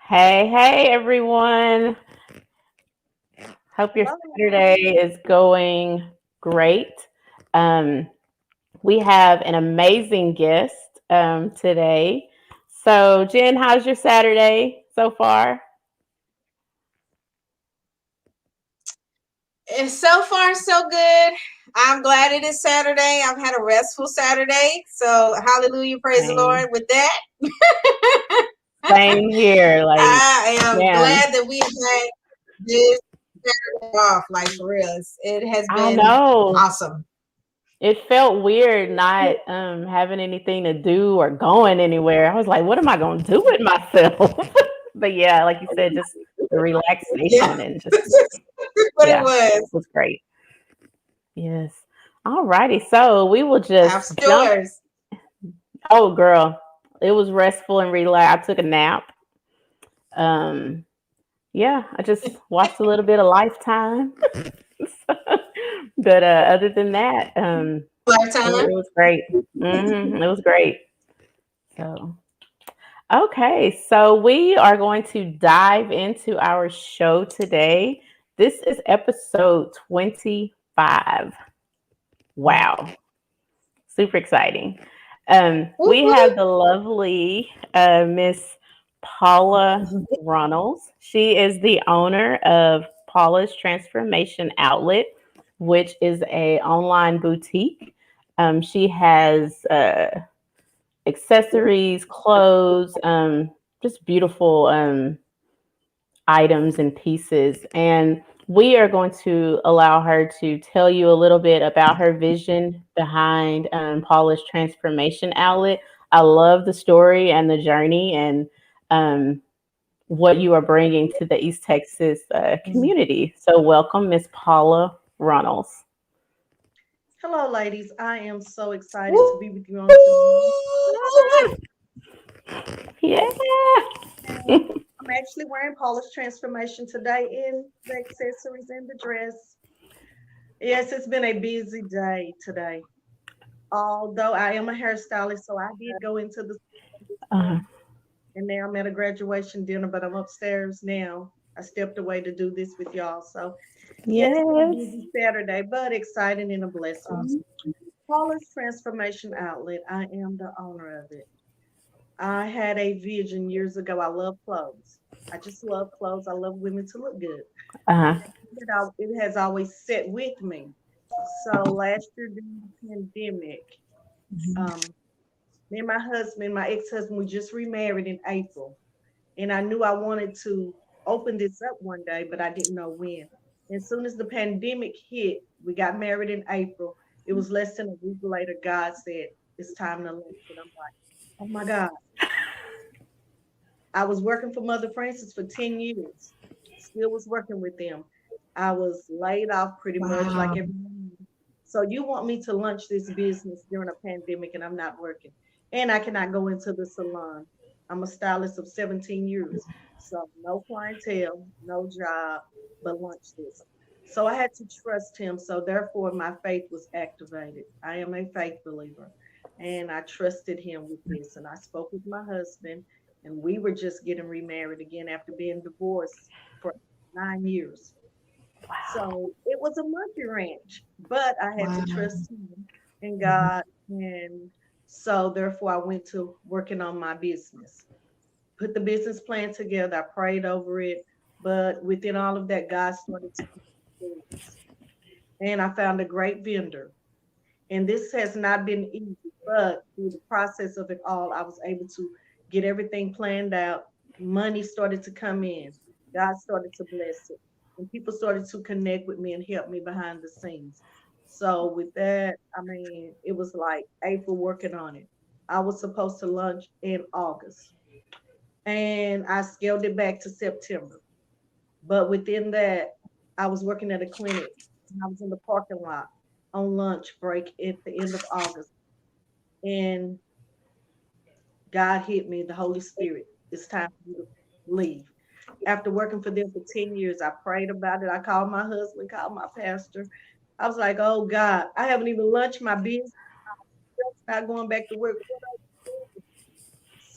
Hey, everyone. Hope your Saturday is going great. Um, we have an amazing guest today. So, Jen, how's your Saturday so far? And so far, so good. I'm glad it is Saturday. I've had a restful Saturday. So, hallelujah, praise the Same, Lord with that. same here. Like, I am man, glad that we have had this Saturday off. Like, for real, it has I been know awesome. it felt weird not having anything to do or going anywhere. I was like, what am I going to do with myself? But yeah, like you said, just the Yeah, relaxation and just, that's what it yeah, was. was great. Yes. All righty. So we will just After jump. yours. Oh, girl, it was restful and relaxed. I took a nap. Um, yeah, I just watched a little bit of Lifetime. But other than that, it Lifetime. was great. It was great. So, okay, so we are going to dive into our show today. This is episode 25. Wow, super exciting. Whoop, We have whoop. the lovely Miss Paula Runnels. She is the owner of Paula's Transformation Outlet, which is a online boutique. She has accessories, clothes, just beautiful items and pieces. And we are going to allow her to tell you a little bit about her vision behind Paula's Transformation Outlet. I love the story and the journey and um, what you are bringing to the East Texas community. So, welcome, Miss Paula Runnels. Hello, ladies. I am so excited to Whoop, be with you on today. whoop. Yeah. And I'm actually wearing Paula's Transformation today in the accessories and the dress. Yes, it's been a busy day today. Although I am a hairstylist, so I did go into the salon this Uh, morning, and now I'm at a graduation dinner, but I'm upstairs now. I stepped away to do this with y'all. So, yeah, it's been a yes. busy Saturday, but exciting and a blessing. Paula's Transformation Outlet, I am the owner of it. I had a vision years ago. I love clothes. I just love clothes. I love women to look good. Uh, It has always set with me. So last year during the pandemic, um, me and my husband, my ex-husband, we just remarried in April. And I knew I wanted to open this up one day, but I didn't know when. As soon as the pandemic hit, we got married in April. It was less than a week later, God said, it's time to launch. And I'm like, oh my God. I was working for Mother Francis for 10 years, still was working with them. I was laid off pretty much like Wow. everyone. So you want me to launch this business during a pandemic and I'm not working. And I cannot go into the salon. I'm a stylist of 17 years. So no clientele, no job, but launch this. So I had to trust him. So therefore my faith was activated. I am a faith believer. And I trusted him with this. And I spoke with my husband and we were just getting remarried again after being divorced for 9 years. So it was a monkey wrench, but I had to Wow. trust him and God. And so therefore, I went to working on my business, put the business plan together. I prayed over it. But within all of that, God started to open doors. And I found a great vendor. And this has not been easy, but through the process of it all, I was able to get everything planned out. Money started to come in. God started to bless it. And people started to connect with me and help me behind the scenes. So with that, I mean, it was like April working on it. I was supposed to launch in August. And I scaled it back to September. But within that, I was working at a clinic and I was in the parking lot on lunch break at the end of August. And God hit me, the Holy Spirit. It's time for you to leave. After working for them for 10 years, I prayed about it. I called my husband, called my pastor. I was like, oh God, I haven't even launched my business. I'm just not going back to work.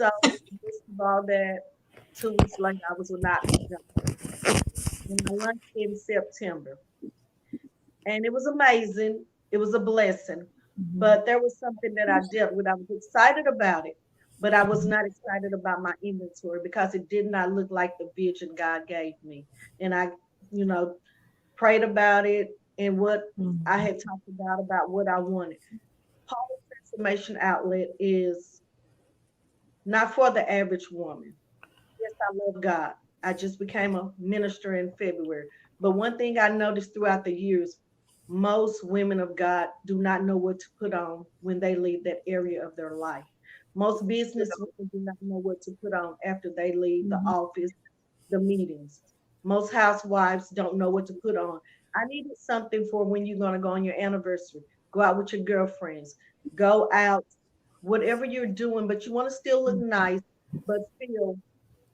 So, first of all, that 2 weeks later, I was not, and I launched in September. And it was amazing. It was a blessing. Mhm. But there was something that I dealt with. I was excited about it, but I was not excited about my inventory because it did not look like the vision God gave me. And I, you know, prayed about it and what I Mhm. had talked about what I wanted. Paula's Transformation Outlet is not for the average woman. Yes, I love God. I just became a minister in February. But one thing I noticed throughout the years, most women of God do not know what to put on when they leave that area of their life. Most business women do not know what to put on after they leave the Mhm. office, the meetings. Most housewives don't know what to put on. I needed something for when you're going to go on your anniversary, go out with your girlfriends, go out, whatever you're doing, but you want to still look nice, but feel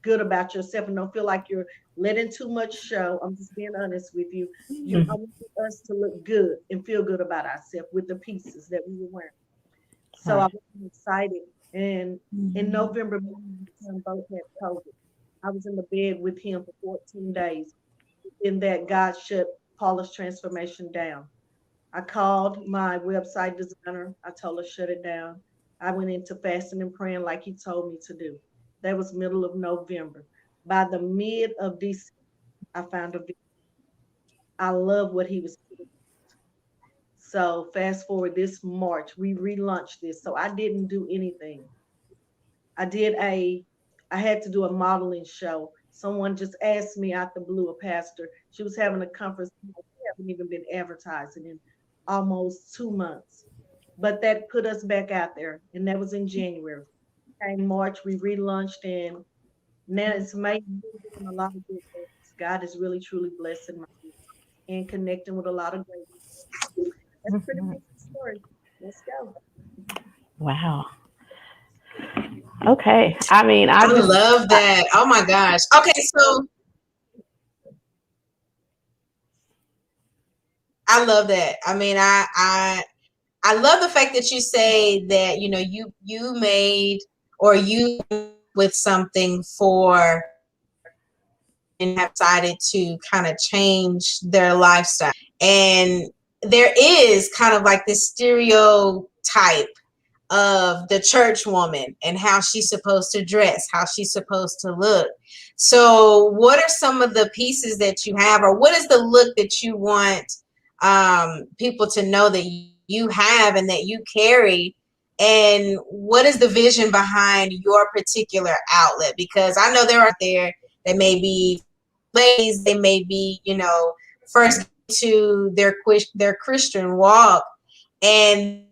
good about yourself and don't feel like you're letting too much show. I'm just being honest with you. I Mhm. want us to look good and feel good about ourselves with the pieces that we were wearing. So I Right. was excited. And in Mhm. November, me and my son both had COVID. I was in the bed with him for 14 days. In that, God shut Paula's transformation down. I called my website designer. I told her shut it down. I went into fasting and praying like he told me to do. That was middle of November. By the mid of December, I found a video. I love what he was doing. So fast forward this March, we relaunched this. So I didn't do anything. I did I had to do a modeling show. Someone just asked me out the blue, a pastor. She was having a conference. We haven't even been advertising in almost 2 months. But that put us back out there, and that was in January. In March, we relaunched, and now it's May. We're doing a lot of good things. God is really, truly blessing my business and connecting with a lot of great people. That's pretty Mhm. much the story. Let's go. Wow. Okay. I mean, I love that. Oh my gosh. Okay, so I love that. I mean, I love the fact that you say that, you know, you made or you with something for and have decided to kind of change their lifestyle. And there is kind of like this stereotype of the church woman and how she's supposed to dress, how she's supposed to look. So, what are some of the pieces that you have, or what is the look that you want people to know that you have and that you carry? And what is the vision behind your particular outlet? Because I know there are there that may be ladies, they may be, you know, first to their Christian walk, and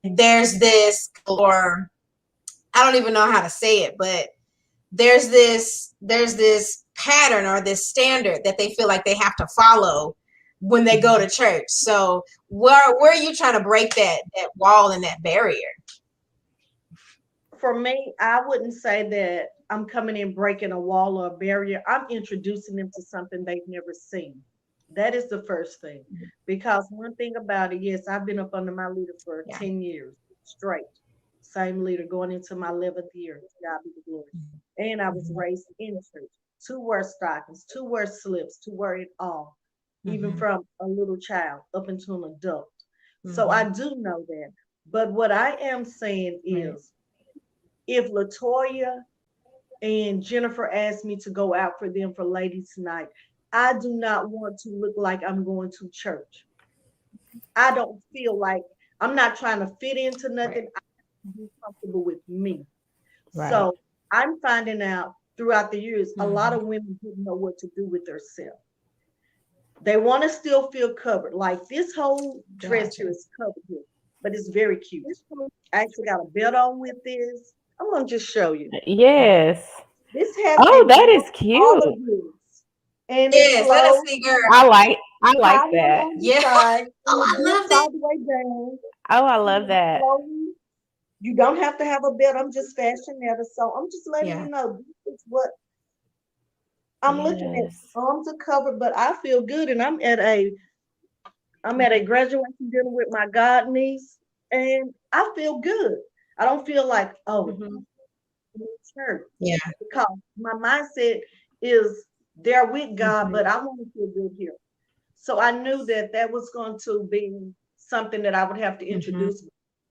there's this, or I don't even know how to say it, but there's this pattern or this standard that they feel like they have to follow when they go to church. So where are you trying to break that wall and that barrier? For me, I wouldn't say that I'm coming in breaking a wall or a barrier. I'm introducing them to something they've never seen. That is the first thing. Because one thing about it, yes, I've been up under my leader for Yeah. 10 years straight. Same leader going into my 11th year. To God be the glory. And I was raised in church to wear stockings, to wear slips, to wear it all, even Mm-hmm. from a little child up into an adult. So I Mm-hmm. do know that. But what I am saying Right. is, if Latoya and Jennifer asked me to go out for them for ladies' night, I do not want to look like I'm going to church. I don't feel like I'm not trying to fit into Right. nothing. I have to be comfortable with me. Right. So I'm finding out throughout the years, a lot Mm-hmm. of women didn't know what to do with themselves. They want to still feel covered. Like this whole dress here Gotcha. is covered here, but it's very cute. I actually got a belt on with this. I'm gonna just show you. Yes. This has Oh, a that is all of cute. this, and it Yes, let us flows see, girl. I like higher that. on the Yeah. side, and Oh, it I dips love all that. the way down. Oh, I And love it's that. flowing. You don't have to have a belt. I'm just fashionetta, so I'm just letting Yeah. you know this is what I'm looking at. Yes. Arms are covered, but I feel good, and I'm at a graduation dinner with my god niece, and I feel good. I don't feel like, oh, Mm-hmm. in church Yeah. because my mindset is they're with God, Mhm. but I want to feel good here. So I knew that that was going to be something that I would have to Mhm. introduce.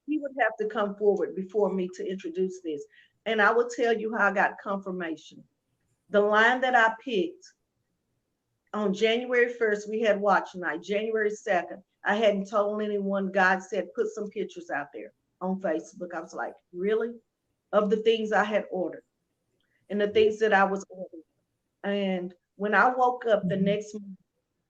He would have to come forward before me to introduce this. And I will tell you how I got confirmation. The line that I picked on January 1st, we had watch night. January 2nd, I hadn't told anyone. God said, put some pictures out there on Facebook. I was like, really? Of the things I had ordered and the things that I was ordering. And when I woke up the Mhm. next morning,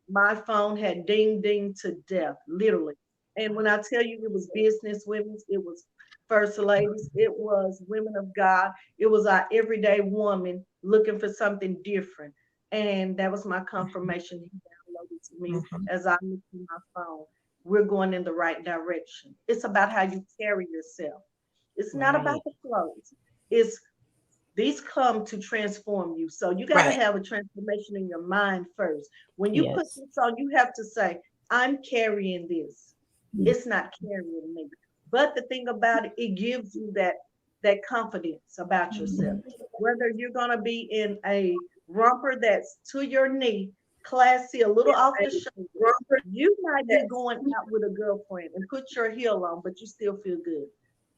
my phone had ding ding to death, literally. And when I tell you it was business women, it was first ladies, it was women of God, it was our everyday woman looking for something different. And that was my confirmation. He downloaded to me Mhm. as I looked at my phone. We're going in the right direction. It's about how you carry yourself. It's not about Right. the clothes. It's these come to transform you. So you got to Right. have a transformation in your mind first. When you put Yes. this on, you have to say, I'm carrying this. It's not carrying me. But the thing about it, it gives you that confidence about yourself. Mhm. Whether you're gonna be in a romper that's to your knee, classy, a little off the shoulder, you might be going out with a girlfriend and put your heel on, but you still feel good.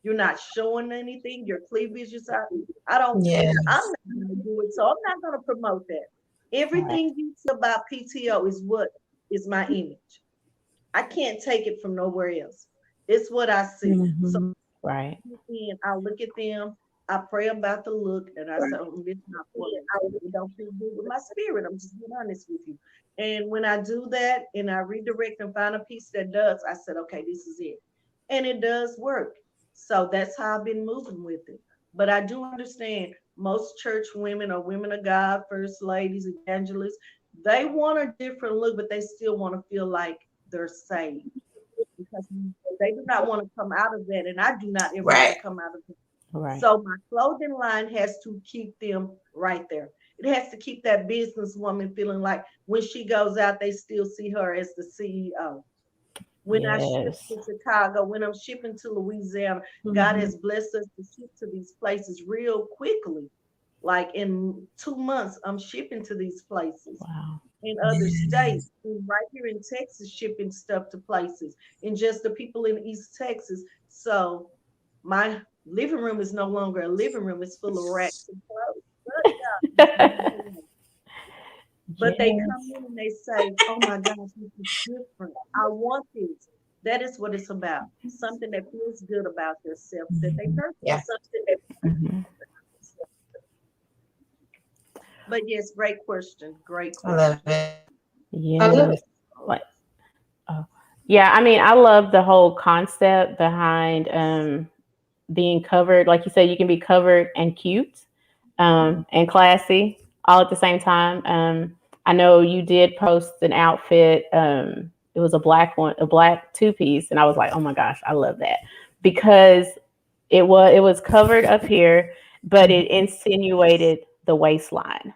You're not showing anything, your cleavage is out. I don't, I'm Yes. not gonna do it, so I'm not gonna promote that. Right. Everything you see about PTO is what is my image. I can't take it from nowhere else. It's what I see. So Mhm. Right. and I look at them, I pray about the look, and I say, oh, this is not for me. It don't feel good with my spirit. I'm just being honest with you. And when I do that and I redirect and find a piece that does, I said, okay, this is it. And it does work. So that's how I've been moving with it. But I do understand most church women or women of God, first ladies, evangelists, they want a different look, but they still want to feel like they're saved because they do not want to come out of that. And I do not ever want Right. to come out of it. Right. So my clothing line has to keep them right there. It has to keep that businesswoman feeling like when she goes out, they still see her as the CEO. When I ship Yes. to Chicago, when I'm shipping to Louisiana, God Mhm. has blessed us to ship to these places real quickly. Like in 2 months, I'm shipping to these places Wow. in other states, Yes. and right here in Texas, shipping stuff to places, and just the people in East Texas. So my living room is no longer a living room; it's full of racks and clothes. But they come Yes. in and they say, "Oh my gosh, this is different. I want this." That is what it's about. Something that feels good about yourself that they Mhm. Yeah. purchase. Mhm. But yes, great question. Great I love question. it. I love Yes. it. Like, oh. Yeah, I mean, I love the whole concept behind being covered. Like you said, you can be covered and cute and classy all at the same time. I know you did post an outfit. It was a black one, a black two piece, and I was like, oh my gosh, I love that because it was covered up here, but it insinuated the waistline.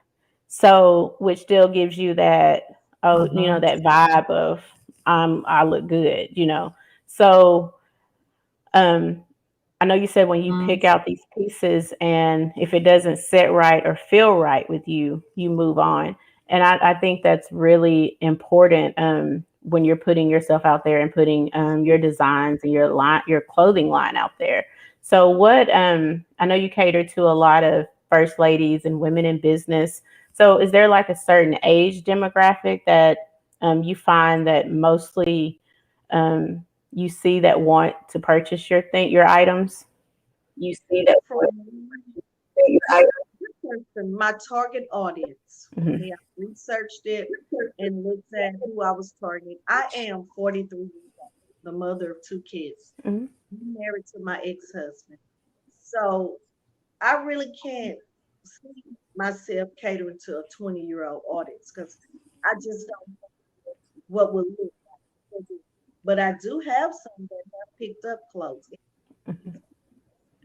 So, which still gives you that, oh, Mhm. that vibe of I look good. So, um, I know you said when you Mhm. pick out these pieces and if it doesn't sit right or feel right with you, you move on. And I think that's really important when you're putting yourself out there and putting your designs and your clothing line out there. So what I know you cater to a lot of first ladies and women in business. So is there like a certain age demographic that you find that mostly um, you see that want to purchase your items? You see that want From to purchase your items? person, my target audience. Mhm. Okay, I researched it and looked at who I was targeting. I am 43 years old, the mother of two kids, Mhm. married to my ex-husband. So I really can't see myself catering to a 20-year-old audience because I just don't know what will look like. But I do have some that have picked up clothes. Mhm.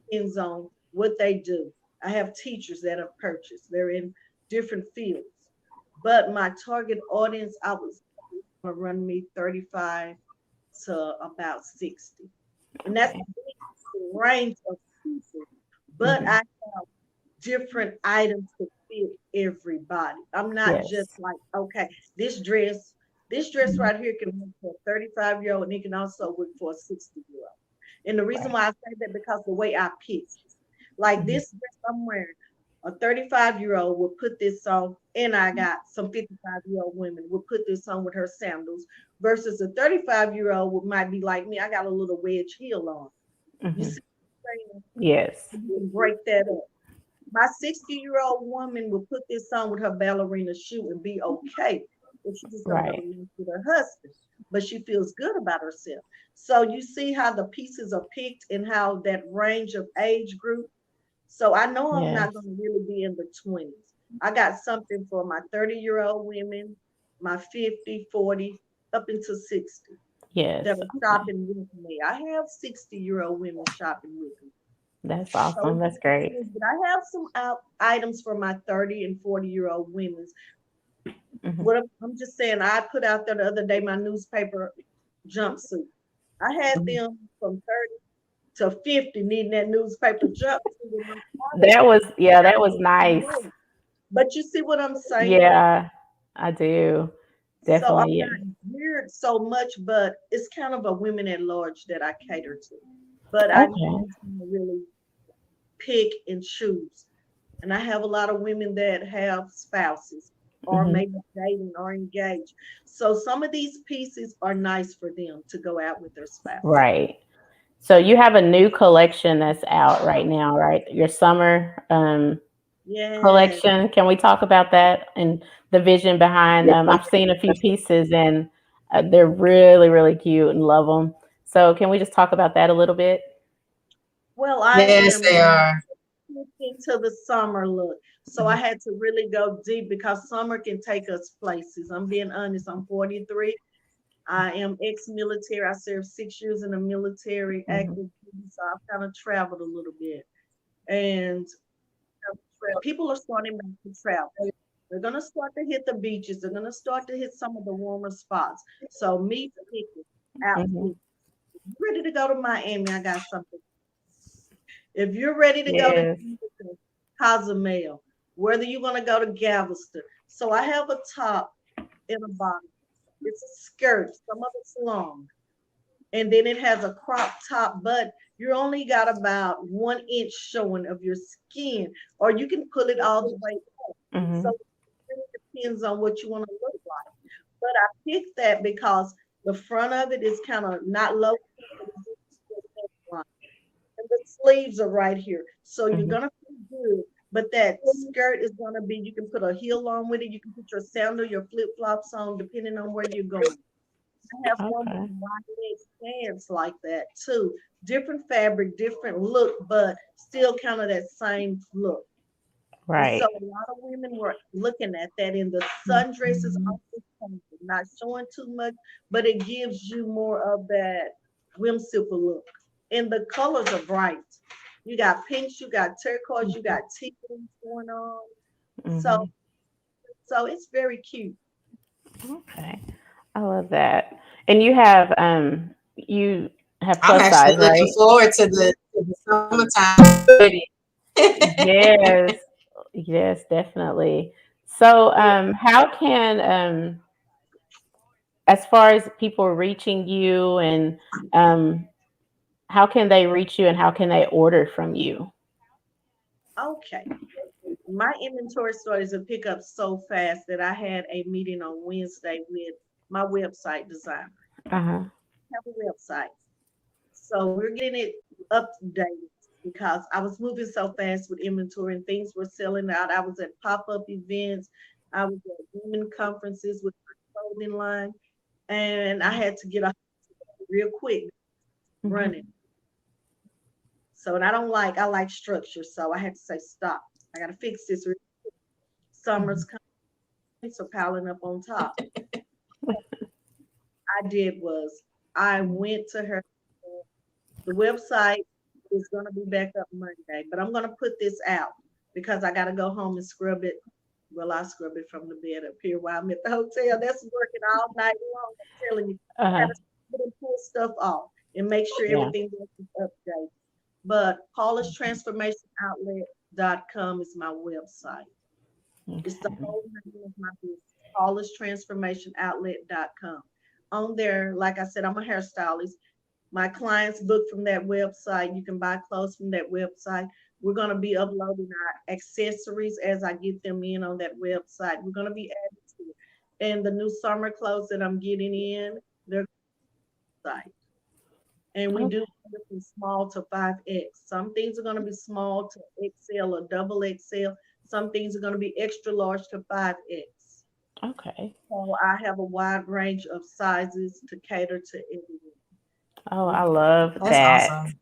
Depends on what they do. I have teachers that have purchased. They're in different fields. But my target audience, I was going to run me 35 to about 60. And that's Okay. a big range of people. But I Mhm. have different items to fit everybody. I'm not just Yes. like, okay, this dress, this dress right here can work for a 35-year-old and it can also work for a 60-year-old. And the reason Right. why I say that because the way I pick, like Mhm. this dress I'm wearing, a 35-year-old would put this on, and I got some 55-year-old women would put this on with her sandals, versus a 35-year-old would might be like me. I got a little wedge heel on. You Mhm. see what I'm saying? Yes. You can break that up. My 60-year-old woman will put this on with her ballerina shoe and be okay. If she's just gonna go to Right. lunch with her husband. But she feels good about herself. So you see how the pieces are picked and how that range of age group. So I know I'm not Yes. gonna really be in the 20s. I got something for my 30-year-old women, my 50, 40, up into 60 that Yes. are Okay. shopping with me. I have 60-year-old women shopping with me. That's So awesome. it That's great. depends, but I have some items for my 30 and 40-year-old women. Mhm. What I'm just saying, I put out there the other day my newspaper jumpsuit. I had Mhm. them from 30 to 50 needing that newspaper jumpsuit in my closet. That was, yeah, that was nice. But you see what I'm saying? Yeah, I do. So I'm Definitely. not Yeah. geared so much, but it's kind of a women at large that I cater to. But I know Okay. I'm trying to really pick and choose. And I have a lot of women that have spouses or Mhm. maybe dating or engaged. So some of these pieces are nice for them to go out with their spouse. Right. So you have a new collection that's out right now, right? Your summer Yes. collection. Can we talk about that and the vision behind? I've seen a few pieces and they're really, really cute and love them. So can we just talk about that a little bit? Well, I Yes, am they are. looking to the summer look. So I Mhm. had to really go deep because summer can take us places. I'm being honest. I'm 43. I am ex-military. I served 6 years in the military active Mhm. duty, so I've kind of traveled a little bit. And people are starting back to travel. They're gonna start to hit the beaches. They're gonna start to hit some of the warmer spots. So me picking Mhm. outfits. Ready to go to Miami? I got something. If you're ready to go to Yes. Cozumel, whether you're gonna go to Galveston, so I have a top and a bottom. It's a skirt. Some of it's long, and then it has a crop top, but you only got about 1 inch showing of your skin, or you can pull it all the way up. So Mhm. it really depends on what you want to look like. But I picked that because the front of it is kind of not low, but it gives you a neckline. And the sleeves are right here. So you're Mhm. gonna feel good. But that skirt is gonna be, you can put a heel on with it, you can put your sandal, your flip-flops on, depending on where you're going. I have one with Okay. wide leg pants like that too. Different fabric, different look, but still kind of that same look. And so Right. a lot of women were looking at that in the sundresses, not showing too much, but it gives you more of that whimsical look. And the colors are bright. You got pinks, you got turquoise, you got teal going on. So Mhm. so it's very cute. Okay. I love that. And you have I'm plus actually size, looking right? forward to the summertime. Already. Yes. Yes, definitely. So Yeah. how can as far as people reaching you and um how can they reach you and how can they order from you? Okay. My inventory started to pick up so fast that I had a meeting on Wednesday with my website designer. Uh-huh. I have a website. So we're getting it up to date because I was moving so fast with inventory and things were selling out. I was at pop-up events, I was at women conferences with my clothing line, and I had to get off real quick Mhm. running. So and I like structure. So I had to say stop. I gotta fix this. Mhm. Summer's coming, so piling up on top. I did was I went to her. The website is going to be back up Monday, but I'm going to put this out because I got to go home and scrub it. Well, I scrub it from the bed up here while I'm at the hotel. That's working all night long. I'm telling you, I got Uh-huh. to pull stuff off and make sure Yeah. everything is updated. But Paula's Transformation Outlet, is my website. It's the Okay. whole name of my business, PaulisTransformationOutlet.com. On there, like I said, I'm a hairstylist. My clients book from that website. You can buy clothes from that website. We're going to be uploading our accessories as I get them in on that website. We're going to be adding to it. And the new summer clothes that I'm getting in, they're site. And we do Okay. from small to 5X. Some things are going to be small to XL or double XL. Some things are going to be extra large to 5X. Okay. So I have a wide range of sizes to cater to everyone. Oh, I We love That's that. awesome.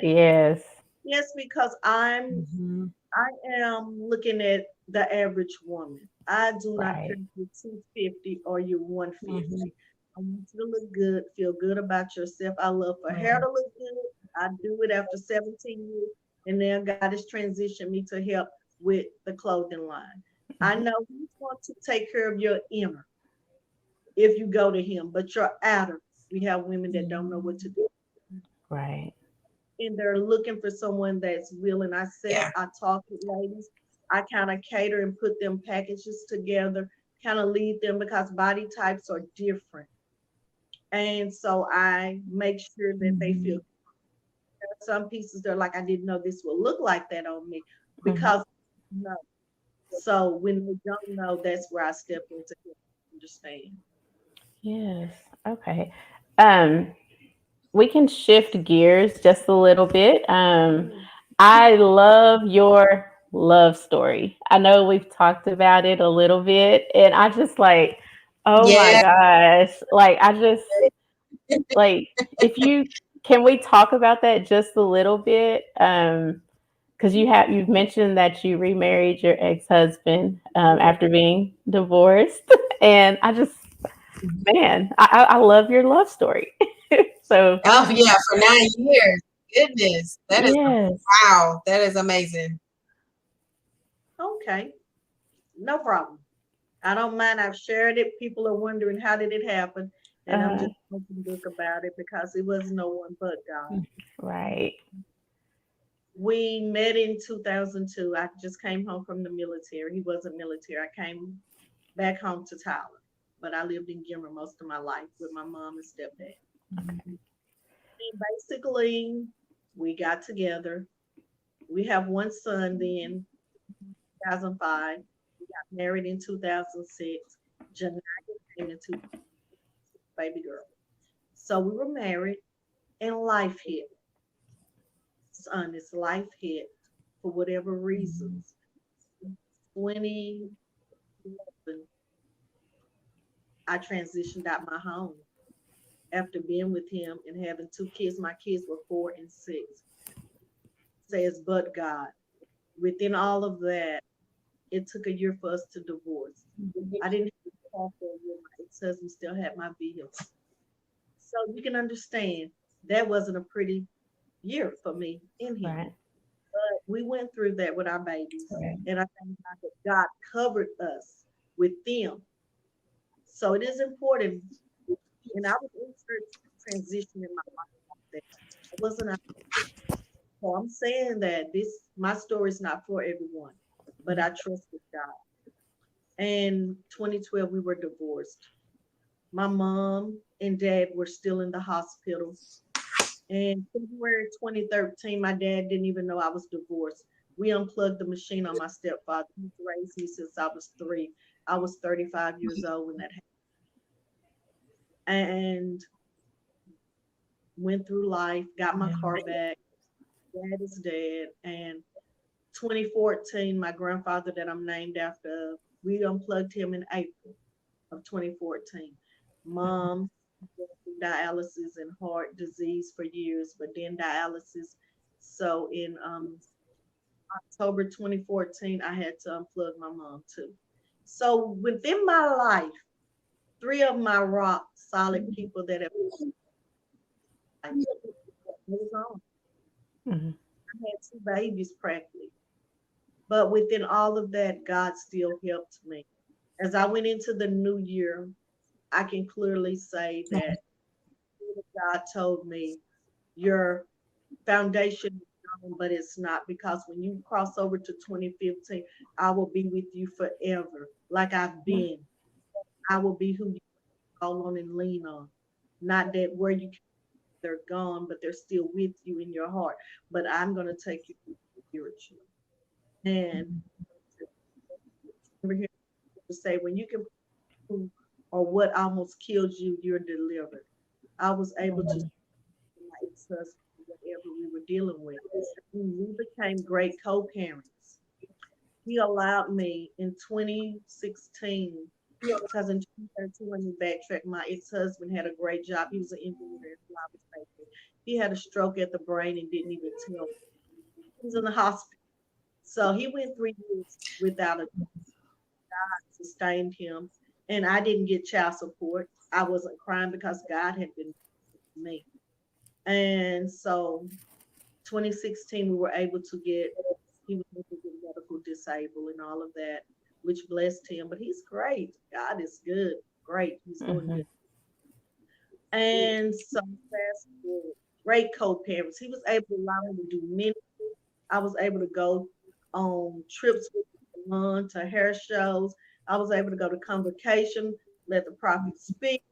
Yes. Yes, because Hmm. I am looking at the average woman. I do not care Right. if you're 250 or you're Hmm. 150. I want you to look good, feel good about yourself. I love for hair to look good. I do it after 17 years, and now God has transitioned me to help with the clothing line. I Mhm. know He's going to take care of your inner if you go to Him, but your outer, we have women that don't know what to do, Right. and they're looking for someone that's willing. Yeah. I talk with ladies. I kind of cater and put them packages together, kind of lead them because body types are different. And so I make sure that they feel Hmm. some pieces they're like, I didn't know this would look like that on me Mhm. because no. So when they don't know, that's where I step into help understand. Yes. Okay. Um, we can shift gears just a little bit. Mm. I love your love story. I know we've talked about it a little bit, and I just like, oh my Yeah. gosh, like I just like if you can we talk about that just a little bit? Because you've mentioned that you remarried your ex-husband Yeah. after being divorced, and I just man, I love your love story. So Oh yeah, for 9 years. Goodness, that is yes. wow. That is amazing. Okay. No problem. I don't mind. I've shared it. People are wondering how did it happen, and I'm Uh, just open book about it because it was no one but God. right. We met in 2002. I just came home from the military. He wasn't military. I came back home to Tyler, but I lived in Gimmer most of my life with my mom and stepdad. And basically, we got together. We have one son then, 2005. We got married in 2006. Janaya came in 2006, baby girl. So we were married, and life hit. It's honest, life hit for whatever Mhm. reasons. 2011, I transitioned out my home after being with him and having two kids. My kids were 4 and 6. Says, but God. Within all of that, it took a year for us to divorce. I didn't have a car for a year. My ex-husband still had my vehicle. So you can understand that wasn't a pretty year for me in him. Right. But we went through that with our babies. Right. And I thank God that God covered us with them. So it is important. And I was in church transition in my life. That I wasn't out. So I'm saying that my story is not for everyone, but I trusted God. And 2012, we were divorced. My mom and dad were still in the hospital. And February 2013, my dad didn't even know I was divorced. We unplugged the machine on my stepfather. He's raised me since I was 3. I was 35 years old when that happened. And went through life, got my Yeah. car back. Dad is dead. And 2014, my grandfather that I'm named after, we unplugged him in April of 2014. Mom went through dialysis and heart disease for years, but then dialysis. So in October 2014, I had to unplug my mom too. So within my life, three of my rock solid people that have moved on. Mhm. I had two babies practically. But within all of that, God still helped me. As I went into the new year, I can clearly say that God told me your foundation is but it's not, because when you cross over to 2015, I will be with you forever, like I've been. I will be who you call on and lean on. Not that where you they're gone, but they're still with you in your heart. But I'm gonna take you spiritually. And over here to say when you can prove or what almost killed you, you're delivered. I was able to Mhm. my ex-husband whatever we were dealing with. And we became great co-parents. He allowed me in 2016, because in 2013, let me backtrack, my ex-husband had a great job. He was an engineer at Flowers Factory. He had a stroke at the brain and didn't even tell me. He was in the hospital. So he went 3 years without a sustained him. And I didn't get child support. I wasn't crying because God had been with me. And so 2016, we were able to get, he was able to get medical disabled and all of that, which blessed him. But he's great. God is good. Great. He's doing good. Mhm. And so fast forward, great co-parents. He was able to allow me to do many. I was able to go on trips with him to hair shows. I was able to go to convocation, let the prophet speak.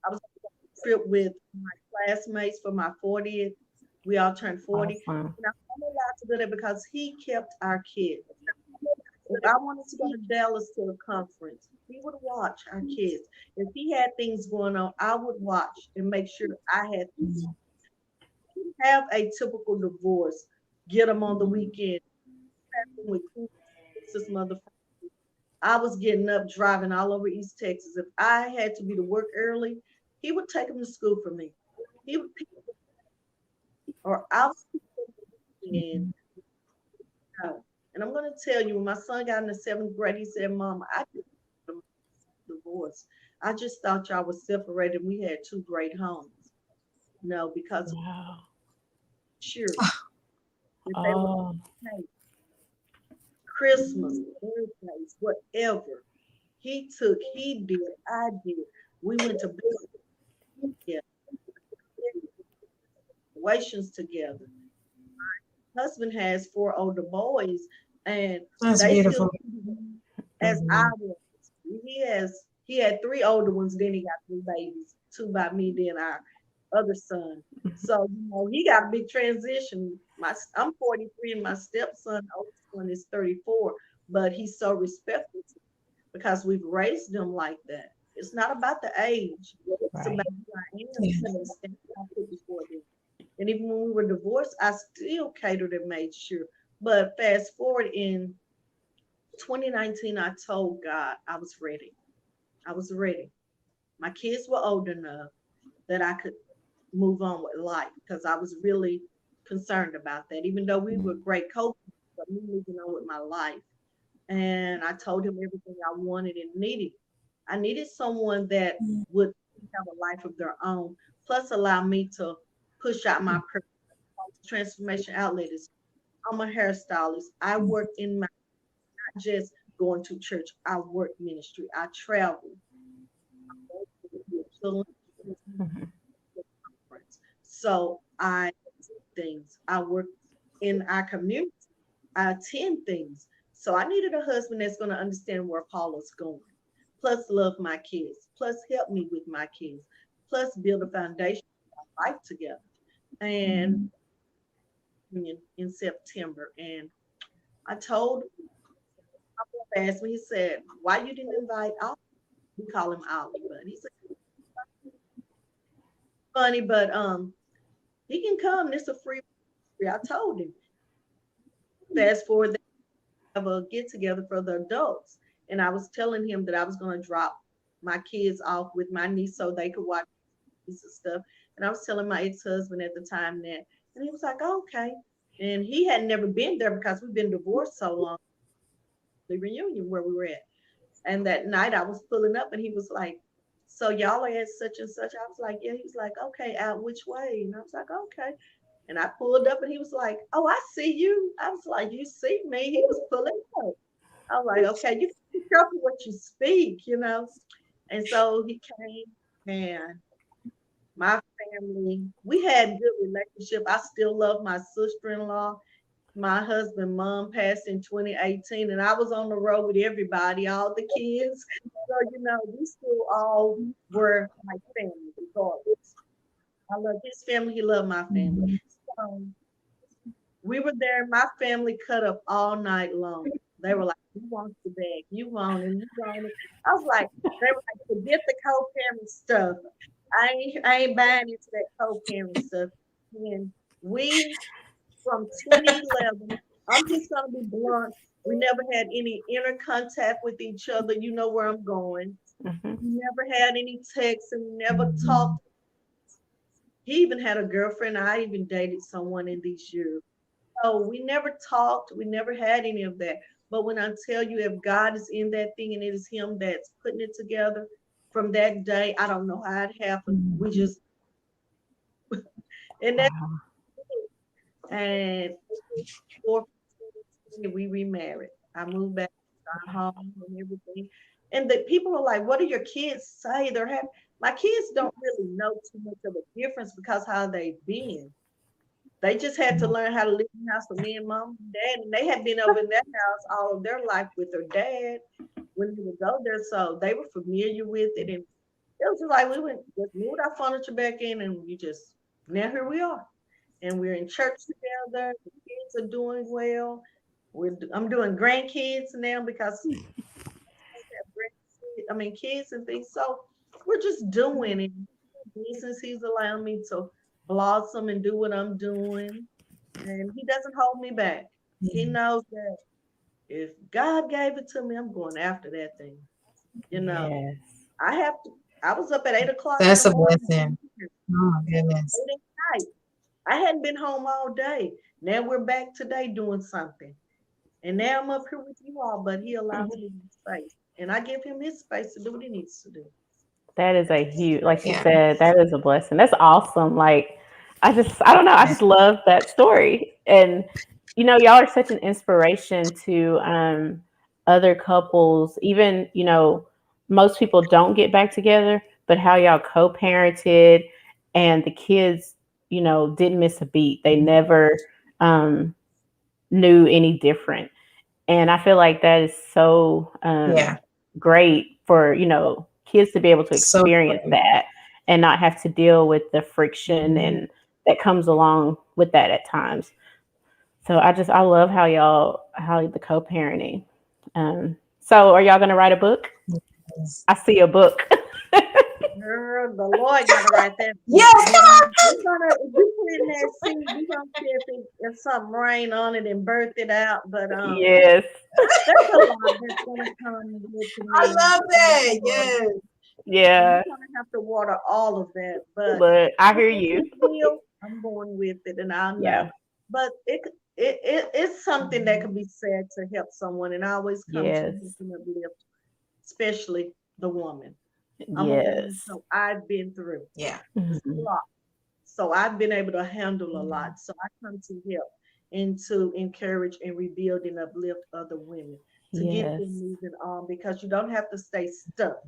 I was able to go on a trip with my classmates for my 40th. We all turned 40. Awesome. And I'm only allowed to do that because he kept our kids. If I wanted to go to Dallas to a conference, he would watch our kids. If he had things going on, I would watch and make sure I had things. Have a typical divorce, get them on the weekend. With this mother, I was getting up driving all over East Texas. If I had to be to work early, he would take them to school for me. He would pick, or I was in. And I'm going to tell you, when my son got in the 7th grade, he said, "Mama, I just want a divorce. I just thought y'all was separated. We had two great homes." No, because Wow. sure, if they were Oh. okay, Christmas, birthdays, whatever. He did, I did. We went to business together, situations together. Husband has 4 older boys, and That's they still beautiful. as I Mhm. was. He had 3 older ones, then he got 3 babies, two by me, then our other son. So he got a big transition. I'm 43, and my stepson, oldest one, is 34, but he's so respectful because we've raised them like that. It's not about the age. It's about Right. who I am Yeah. and the standard I put before them. And even when we were divorced, I still catered and made sure. But fast forward in 2019, I told God I was ready. I was ready. My kids were old enough that I could move on with life because I was really concerned about that. Even though we were great coaches, but me moving on with my life. And I told him everything I wanted and needed. I needed someone that would have a life of their own, plus allow me to push out my transformation outlet. Is I'm a hairstylist. I work in my not just going to church. I work ministry. I travel. Mhm. So I things. I work in our community. I attend things. So I needed a husband that's going to understand where Paula's going, plus love my kids, plus help me with my kids, plus build a foundation of life together. And in September, and I told asked me, he said, "Why you didn't invite Ollie?" We call him Ollie, but he said, "Funny, but he can come. It's a free." I told him. Fast forward, they have a get together for the adults, and I was telling him that I was going to drop my kids off with my niece so they could watch this and stuff. And I was telling my ex-husband at the time that, and he was like, oh, "Okay." And he had never been there because we've been divorced so long. The reunion where we were at. And that night I was pulling up and he was like, "So y'all are at such and such." I was like, "Yeah." He was like, "Okay, out which way?" And I was like, "Okay." And I pulled up and he was like, "Oh, I see you." I was like, "You see me?" He was pulling up. I was like, "Okay, you be careful what you speak." And so he came and My family, we had good relationship. I still love my sister-in-law. My husband, mom passed in 2018, and I was on the road with everybody, all the kids. So, we still all were like family, regardless. I love his family. He loved my family. Mhm. So we were there. My family cut up all night long. They were like, "You want the bag? You want it? You want it?" I was like, they were like, "Forget the co-parent stuff. I ain't buying into that co-parent stuff." And we from 2011, I'm just gonna be blunt. We never had any inner contact with each other. You know where I'm going. Mhm. We never had any texts and we never talked. He even had a girlfriend. I even dated someone in these years. So we never talked. We never had any of that. But when I tell you, if God is in that thing and it is Him that's putting it together, from that day, I don't know how it happened. We Mhm. just and that Wow. and for we remarried. I moved back to our home and everything. And the people are like, "What do your kids say?" They're happy. My kids don't really know too much of a difference because how they've been. They just had to learn how to live in the house with me and mom and dad, and they had been over in that house all of their life with their dad when they would go there, so they were familiar with it. And it was just like we went just moved our furniture back in, and we just now here we are, and we're in church together. The kids are doing well. I'm doing grandkids now because I have I mean kids and things. So we're just doing it. Business, he's allowing me to blossom and do what I'm doing, and he doesn't hold me back. He Yeah. knows that if God gave it to me, I'm going after that thing. You know, Yes. I have to. I was up at 8 o'clock in the That's a morning, blessing. Oh my goodness. 8 at night. I hadn't been home all day. Now we're back today doing something, and now I'm up here with you all. But he allows me space, and I give him his space to do what he needs to do. That is a huge, like she Yeah. said, that is a blessing. That's awesome. Like, I don't know. I Yeah. just love that story. And, y'all are such an inspiration to other couples. Even, most people don't get back together, but how y'all co parented and the kids, didn't miss a beat. They never um, knew any different. And I feel like that is so Yeah. great for, kids to be able to So experience great. that and not have to deal with the friction and that comes along with that at times. So I love how the co-parenting. So are y'all going to write a book? Yes. I see a book. Girl, the Lord got to write that book. Yes, But come on. we're gonna, if we put in that seed, we're gonna see if something rain on it and birth it out. But Yes. there's a lot that's gonna come with I me. love that. Yes. And Yeah. we're gonna have to water all of that. But But I if hear it's you. His will, I'm going with it, and I know. Yeah. But it's something that could be said to help someone, and I always come to help Yes. and uplift, especially the woman. I'm a woman, Yes. so I've been through. Yeah. It's a Mhm. lot. So I've been able to handle a lot. So I come to help and to encourage and rebuild and uplift other women to get them Yes. moving on because you don't have to stay stuck.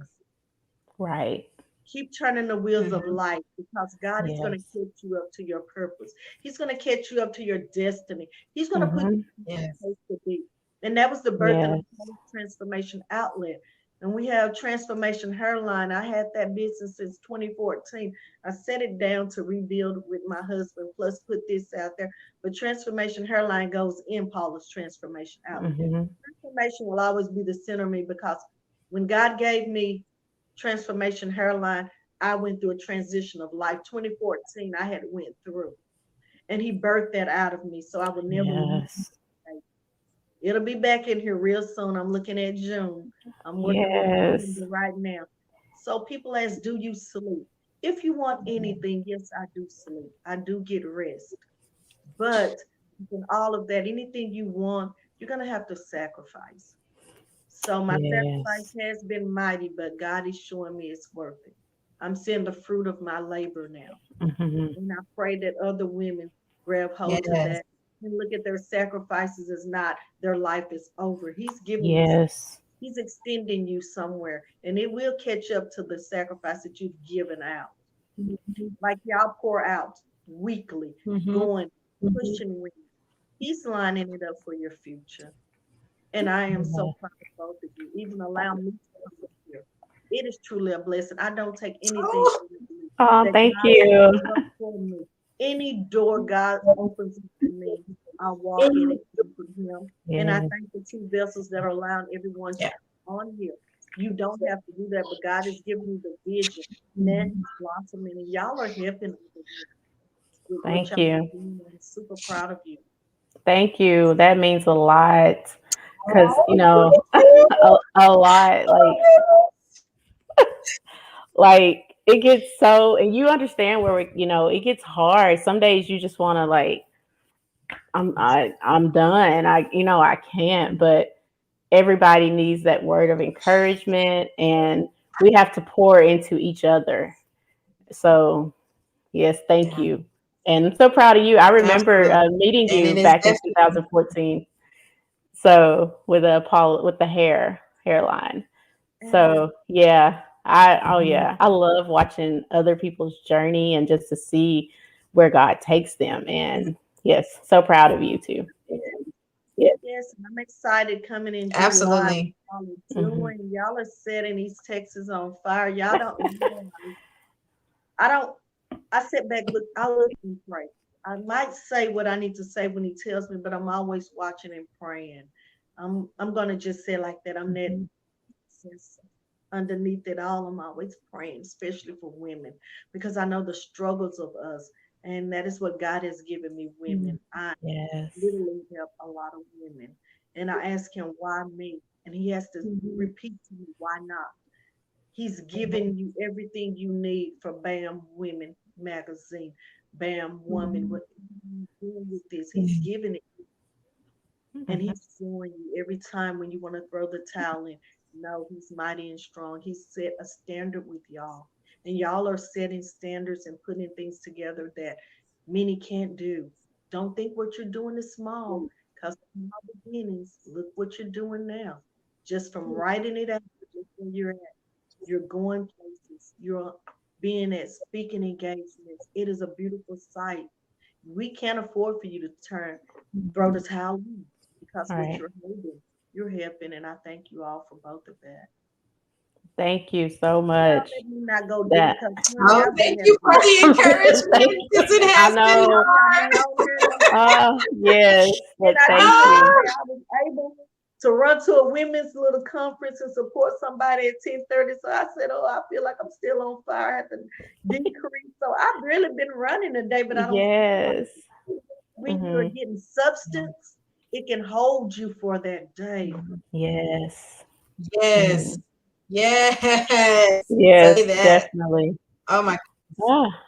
Right. Keep turning the wheels of Hmm. life because God is going to Yes. catch you up to your purpose. He's going to catch you up to your destiny. He's going to put Mhm. you Yes. supposed to be. And that was the birth of Yes. the transformation outlet. And we have transformation hairline. I had that business since 2014. I set it down to rebuild with my husband, plus put this out there. But transformation hairline goes in Paula's transformation outlet. Mhm. Transformation will always be the center of me because when God gave me transformation hairline, I went through a transition of life. 2014, I had went through, and He birthed that out of me. So I would never leave. Yes. It'll be back in here real soon. I'm looking at June. I'm working with the Yes. calendar right now. So people ask, do you sleep? If you want anything, yes, I do sleep. I do get rest. But in all of that, anything you want, you're gonna have to sacrifice. So my sacrifice Yes. has been mighty, but God is showing me it's worth it. I'm seeing the fruit of my labor now. Mhm. And I pray that other women grab hold to Yes. that and look at their sacrifices as not their life is over. He's giving you, Yes. He's extending you somewhere, and it will catch up to the sacrifice that you've given out. Like y'all pour out weekly, Mhm. going, pushing with you. He's lining it up for your future. And I am so Yeah. proud of both of you, even allow me to come up here. It is truly a blessing. I don't take anything Oh, lightly Oh, that thank God you. opens up for me. Any door God opens up for me, I walk in it with Him. And I Yeah. thank the two vessels that are allowing everyone to yeah, come on here. You don't have to do that, but God has given you the vision. Now He's blossoming, and y'all are helping others with what Thank y'all are you. doing. I'm super proud of you. Thank you. That means a lot. Because, oh, thank a lot, like it gets so, and you understand where it gets hard. Some days you just want to like, I'm done. I can't, but everybody needs that word of encouragement, and we have to pour into each other. So, yes, thank yeah, you. And I'm so proud of you. I remember absolutely, meeting and you it is back in definitely 2014. So with a Paula with the hairline. And So yeah, I love watching other people's journey and just to see where God takes them. And yes, so proud of you too. Yes. yes, and I'm excited coming in July. absolutely. Y'all are Hmm. y'all are setting East Texas on fire. Y'all don't realize. I don't. I sit back, look. I look and pray. I might say what I need to say when He tells me, but I'm always watching and praying. I'm gonna just say it like that. I'm that since underneath it all. I'm always praying, especially for women, because I know the struggles of us, and that is what God has given me. Women. I Yes. literally help a lot of women. And I ask him, why me? And he has to repeat to me, why not? He's giving you everything you need for BAM Women magazine, BAM Woman. What are you doing with this? He's giving it and Mhm. he's showing you every time when you want to throw the towel in. No, he's mighty and strong. He set a standard with y'all. And y'all are setting standards and putting things together that many can't do. Don't think what you're doing is small because small beginnings, look what you're doing now. Just from writing it out, just where you're at. You're going places. You're being at speaking engagements. It is a beautiful sight. We can't afford for you to throw the towel in because All what right. you're helping, and I thank you all for both of that. Thank you so Y'all much. let me not go deep That because honey, Oh, I've been thank at you for work. the thank encouragement you. because it I has been know. I got me hard. on here and I'm tired. Yes, And but I just thank want to you. say Ah, I was able to run to a women's little conference and support somebody at 10:30. So I said, oh, I feel like I'm still on fire. I have to decrease. So I've really been running today, but I don't feel like Yes. when you're Hmm. getting substance, it can hold you for that day. Yes. yes, Mhm. yes. Yes, Say that. definitely. Oh my. Ah,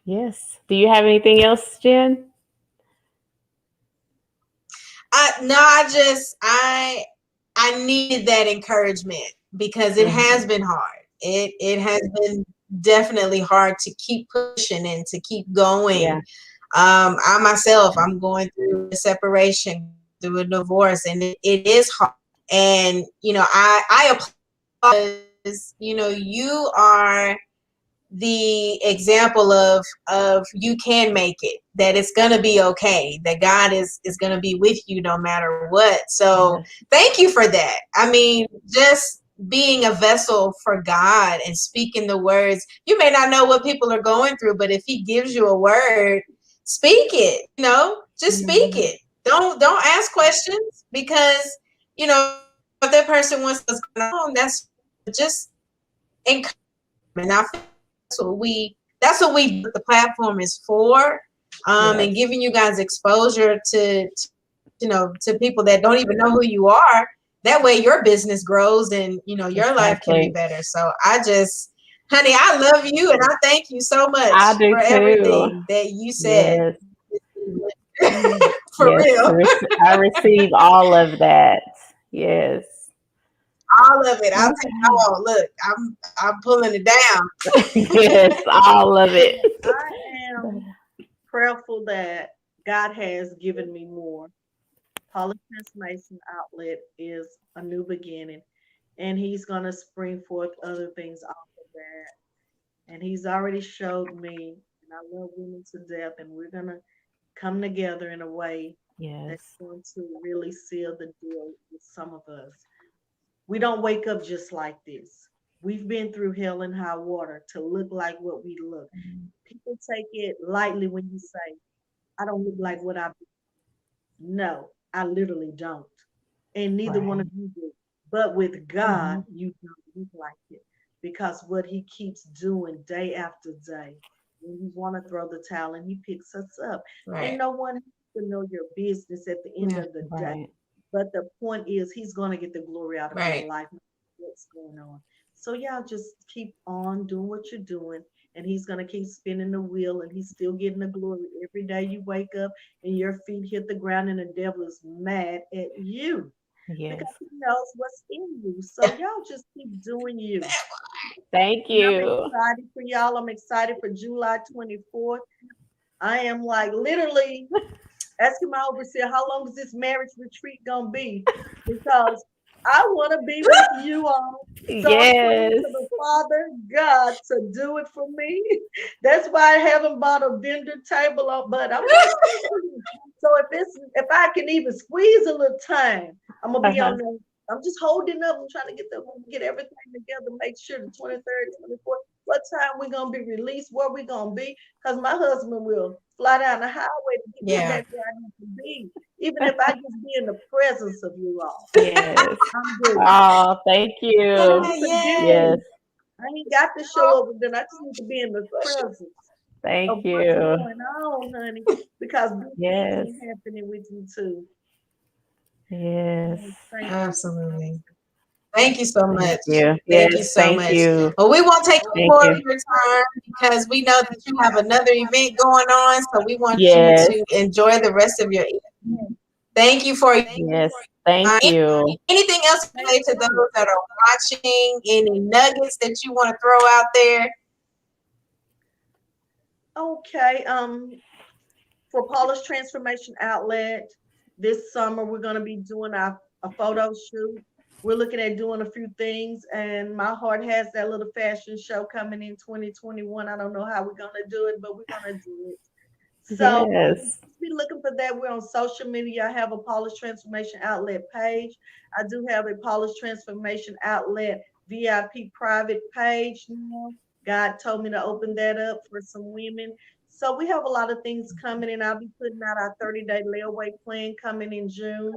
yes. Do you have anything else, Jen? No, I needed that encouragement because it has Hmm. been hard. It has been definitely hard to keep pushing and to keep going. Yeah. I myself, I'm going through a separation, through a divorce, and it is hard. And I applaud because you are the example of you can make it, that it's going to be okay, that God is going to be with you no matter what. So Yes. thank you for that. I mean, just being a vessel for God and speaking the words. You may not know what people are going through, but if he gives you a word, speak it. Just speak Mhm. it. Don't ask questions, because if that person wants what's going on, that's just encouragement. And I feel that's what the platform is for, and Yes. giving you guys exposure to people that don't even know who you are. That way your business grows and your life can be Exactly. better. So honey, I love you and I thank you so I much do for too. everything that you said. Yes. For Yes. real. I receive all of that. Yes. All of it. I'll take it Okay. all. Look, I'm pulling it down. Yes, all of it. And I am prayerful that God has given me more. Paula Transformation Outlet is a new beginning, and He's going to spring forth other things off of that. and he's already showed me, and I love women to death, and we're gonna come together in a way that's Yes. going to really seal the deal with some of us. We don't wake up just like this. We've been through hell and high water to look like what we look. People take it lightly when you say, I don't look like what I've been. No, I literally don't. And neither one of Right. you do. But with God, Mhm. you don't look like it because what He keeps doing day after day, when you want to throw the towel and He picks us up. And Right. no one has to know your business at the end Yeah. of the day. Right. But the point is, He's going to get the glory out of your Right. life, no matter what's going on. So, y'all just keep on doing what you're doing, and He's going to keep spinning the wheel, and He's still getting the glory every day you wake up and your feet hit the ground, and the devil is mad at you because Yes. he knows what's in you. So y'all just keep doing you. Thank And I'm you. excited for y'all. I'm excited for July 24th. I am like literally asking my overseer, how long is this marriage retreat gonna be? Because I want to be with you all. So I'm praying Yes. to the Father God to do it for me. That's why I haven't bought a vendor table, but I'm gonna see. So if I can even squeeze a little time, I'm gonna be Uh-huh. on there. I'm just holding up. I'm trying to get everything together, make sure the 23rd, 24th, what time we're gonna be released, where we gonna be, because my husband will fly down the highway to get me Yeah. back where I need to be. Even if I just be in the presence of you all. Yes. I'm good. Oh, thank So you. forgive Yay. Yes. me. I ain't got to show up with them. I just need to be in the presence of Thank what's you. going on, honey. Because big things Yes. are happening with you too. Yes. Yes, thank you. Absolutely. Thank you so Thank much. you. Thank you Yes. so Thank much. you. Well, we won't take any Thank more of you. your time because we know that you have another event going on. So we want you Yes. to enjoy the rest of your evening. Thank you for Yes. Thank you. anything else Thank related to you. those that are watching, any nuggets that you want to throw out there. Okay. For Paula's Transformation Outlet, this summer we're going to be doing a photo shoot. We're looking at doing a few things, and my heart has that little fashion show coming in 2021. I don't know how we're going to do it, but we're going to do it. So Yes. just be looking for that. We're on social media. I have a Paula's Transformation Outlet page. I do have a Paula's Transformation Outlet VIP private page now. God told me to open that up for some women. So we have a lot of things coming, and I'll be putting out our 30-day layaway plan coming in June.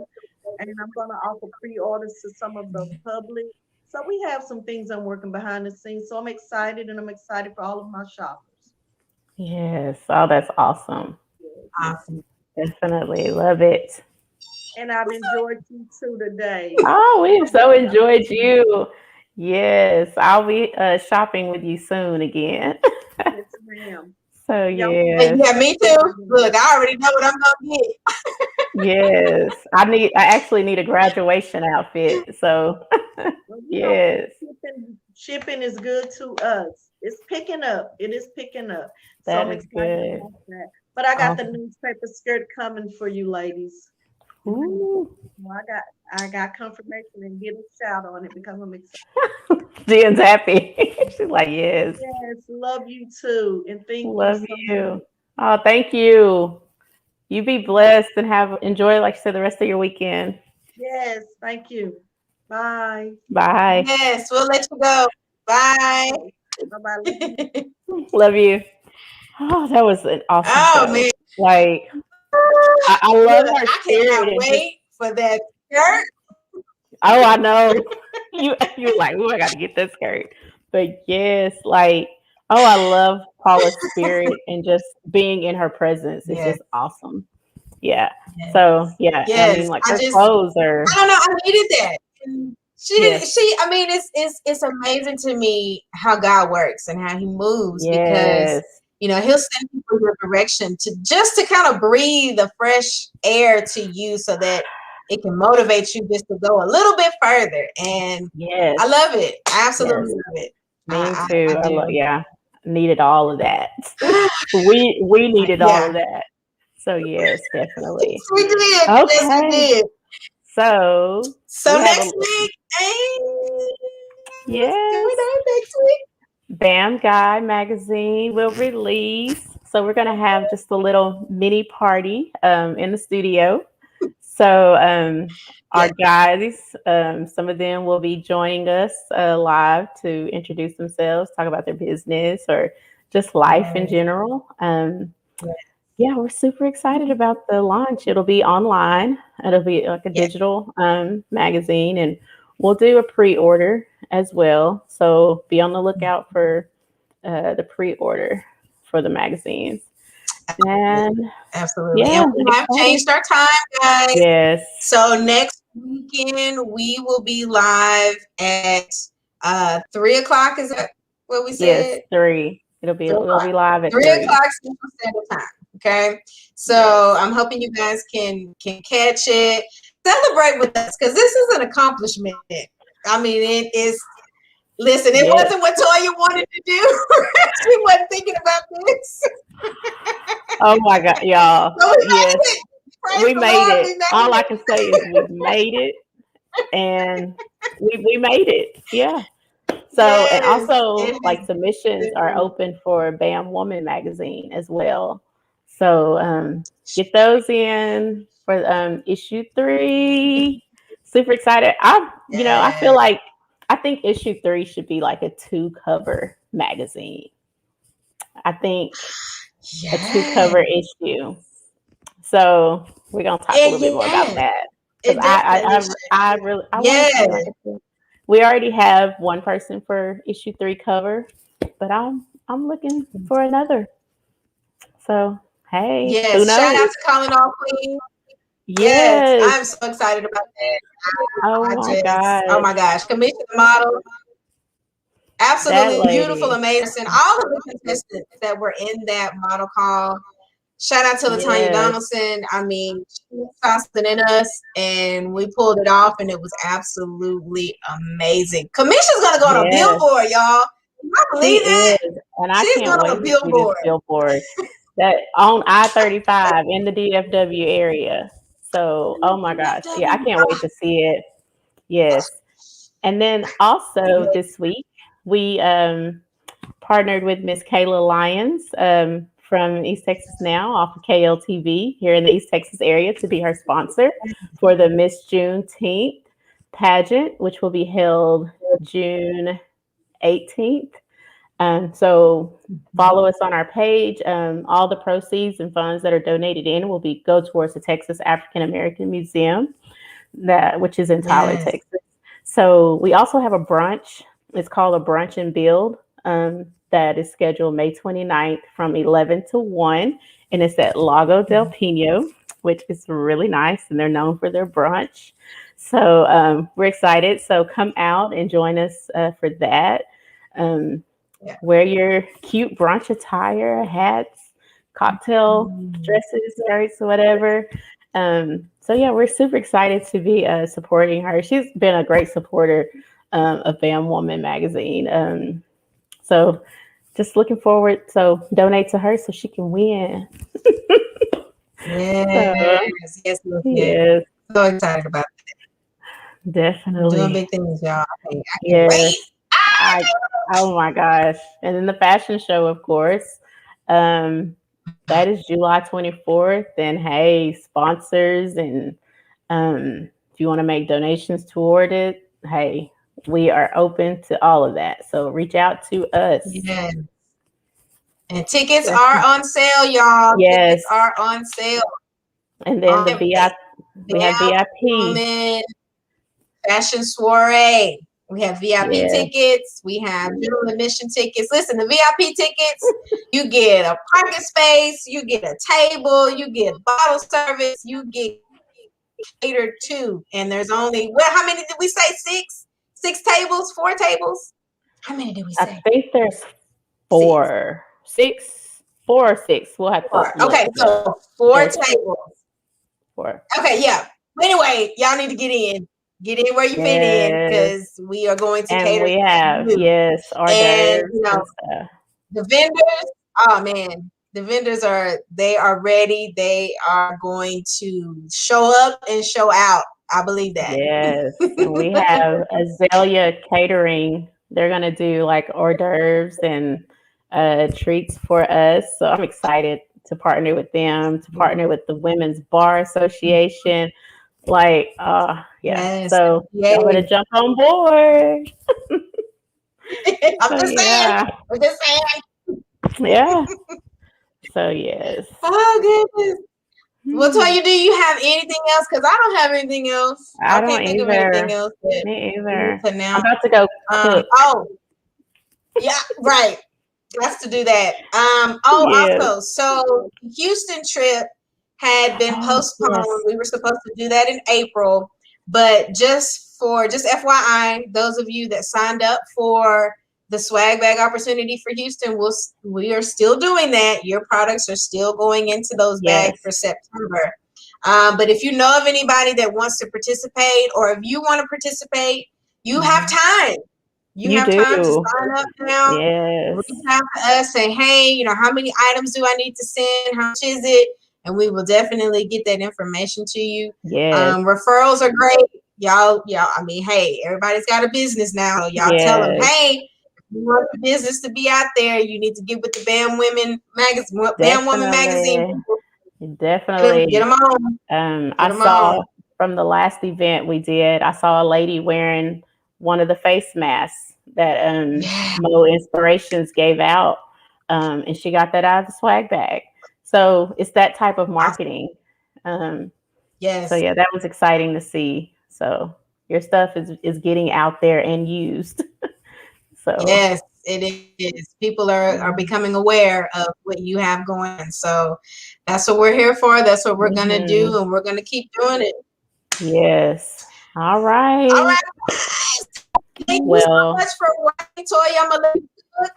And I'm going to offer pre-orders to some of the public. So we have some things I'm working behind the scenes. So I'm excited, and I'm excited for all of my shoppers. Yes. Oh, that's awesome. Yes. Awesome. Definitely love it. And I've enjoyed you too today. Oh, we have so Yes, enjoyed you. Yes. I'll be shopping with you soon again. ma'am. So Y'all yes. Yeah, me too. Look, I already know what I'm gonna get. Yes. I actually need a graduation outfit. So well, yes. shipping is good to us. It's picking up. It is picking up. So That I'm is excited good. about that. But I got the Awesome. newspaper skirt coming for you ladies. Mhm. Ooh. Well, I got confirmation and get a shout on it because I'm excited. Jen's happy. She's like, yes. Yes, love you too. And thank you Love so much. you. Oh, thank you. You be blessed and have enjoy, like you said, the rest of your weekend. Yes, thank you. Bye. Bye. Yes, we'll let you go. Bye. Bye bye. Love you. Love you. Oh, that was an awesome Oh show. man. Like I love Look, her I spirit cannot and just wait for that skirt. oh, I know. You're like, oh, I got to get this skirt. But yes, like oh, I love Paula's spirit and just being in her presence is Yes, just awesome. Yeah. yes, So yeah, I mean, yes. like her clothes are I don't know. I needed that. And yes, she. I mean, it's amazing to me how God works and how He moves because yes, He'll send people your direction to kind of breathe the fresh air to you so that it can motivate you just to go a little bit further. And yes, I love it. I yes. absolutely love it. Me I too. I love do. yeah. Needed all of that. We needed all of Yeah. that. So yes, Yes, definitely. we did. Yes, we Okay. did. So So we have next a week, hey, what's going yes. on next week? Bam Guy magazine will release. So we're gonna have just a little mini party in the studio. So our Yeah. guys, some of them will be joining us live to introduce themselves, talk about their business or just life in Yes. general. Yes. Yeah, we're super excited about the launch. It'll be online. It'll be like a Yes. digital magazine, and we'll do a pre-order as well. So be on the lookout for the pre-order for the magazines. And Absolutely. And yeah, we have excited. changed our time, guys. Yes, So next weekend we will be live at 3 o'clock. Is that what we yes, said? three. Three We'll o'clock. be live at 3 o'clock three. Central Standard Time. Okay. So Yes, I'm hoping you guys can catch it. Celebrate with us because this is an accomplishment. I mean, it is. Listen, it yes. wasn't what Toya wanted to do. She wasn't thinking about this. Oh my God, y'all. So we made Yes, it. Praise we the made Lord, it. we made All I it. can say is we made it, and we made it. Yeah. So, and Yes, also, it has like submissions are been. open for BAM Woman magazine as well. So, get those in for issue 3. Super excited. I feel Yes, like I think issue 3 should be like a 2 cover magazine. I think a 2 cover yes, issue. So we're gonna talk a and little bit more about yes, that because it definitely should. I want it to be like Yes. a. We already have one person for issue 3 cover, but I'm looking for another. So hey, who Yes, shout out knows? to Calling All Queens. Yes, Yes. I'm so excited about that. Oh my Oh gosh, my gosh, commission model, that absolutely beautiful, lady. amazing. All of the contestants that were in that model call. Shout out to Latanya Yes. Donaldson. I mean, she saw something in us and we pulled it off and it was absolutely amazing. Commission's gonna go on a Yes. billboard, y'all. Can you She believe that? is, and I She's can't going on a wait to see this billboard. billboard that on I-35 in the DFW area. So, oh my gosh, yeah, I DFW. can't wait to see it. Yes, and then also this week we partnered with Miss Kayla Lyons from East Texas Now off of KLTV here in the East Texas area to be her sponsor for the Miss Juneteenth pageant, which will be held June 18th. So follow us on our page. All the proceeds and funds that are donated in will be go towards the Texas African American Museum, which is in Tyler, Yes. Texas. So we also have a brunch. It's called a brunch and build. That is scheduled May 29th from 11 to 1, and it's at Lago del Pino, which is really nice, and they're known for their brunch. So we're excited. So come out and join us for that. Um, Yeah. Wear your cute brunch attire, hats, cocktail dresses, skirts, whatever. So yeah, we're super excited to be supporting her. She's been a great supporter of BAM Woman magazine. So just looking forward. So donate to her so she can win. So Yes. Yes. Yes. Yes. yes, So excited about it. Doing definitely. big things, y'all. I can't Yes. wait. Ah, I Oh my gosh. And then the fashion show, of course. Um, that is July 24th. And hey, sponsors and if you want to make donations toward it, hey, we are open to all of that. So reach out to us. yeah. And tickets are on sale, y'all. Tickets Yes. are on sale. And then the On VIP, we have BAM VIP. Woman Fashion Soiree. We have VIP Yeah. tickets. We have general admission tickets. Listen, the VIP tickets, you get a parking space, you get a table, you get bottle service, you get catered to. And there's only, well, how many did we say? Six? 6 tables? 4 tables? How many did we I say? think there's Six. 4 or 6. We'll have to 4. look. Okay, But so 4 there's tables. 4. Okay, yeah. Anyway, y'all need to get in. Get in where you fit in Yes. because we are going to And cater we to have, you. yes, hors And d'oeuvres and stuff. the vendors, oh man, the vendors are ready. They are going to show up and show out. I believe that. Yes. And we have Azalea Catering They're gonna do like hors d'oeuvres and treats for us. So I'm excited to partner with them, to partner with the Women's Bar Association. Like, yeah. Yes. So Yay. y'all better jump on board. I'm So just saying. yeah, I'm just saying. yeah. So yes. Oh goodness. Well, Hmm. Toya, do you have anything else? Because I don't have anything else. I I don't can't think of anything either. else that Me we need either. to I'm announce. about to go cook. Oh, yeah, right. Got to do that. Yes. Also, so Houston trip had been Oh, postponed. yes. We were supposed to do that in April, but just FYI, those of you that signed up for the swag bag opportunity for Houston, we are still doing that. Your products are still going into those bags for Yes. September. But if you know of anybody that wants to participate, or if you want to participate, you have Mhm. time. You You have time to do. sign up now. Yes. Reach out to us, say, hey, how many items do I need to send? How much is it? And we will definitely get that information to you. Yes. Referrals are great. Y'all, I mean, hey, everybody's got a business now. So y'all tell them, Yes. hey, if you want the business to be out there, you need to get with the Bam Women magazine, Bam Woman magazine Definitely. people. Get Definitely. them on. Get I them saw on. from the last event we did, I saw a lady wearing one of the face masks that Yeah. Mo Inspirations gave out. And she got that out of the swag bag. So it's that type of marketing. Um, so Yes. yeah, that was exciting to see. So your stuff is getting out there and used. So Yes, it is. People are becoming aware of what you have going on. So that's what we're here for. That's what we're gonna mhm. do, and we're gonna keep doing it. Yes. All All right. right, guys. Thank you so Well, much for watching, Toy. I'm gonna let you cook.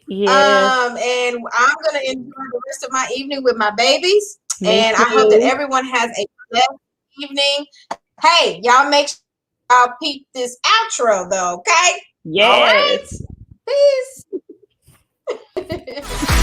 yes. And I'm gonna enjoy the rest of my evening with my babies. Me And I hope that too. everyone has a blessed evening. Hey, y'all make sure y'all peep this outro though, okay? All right. Yes. Peace.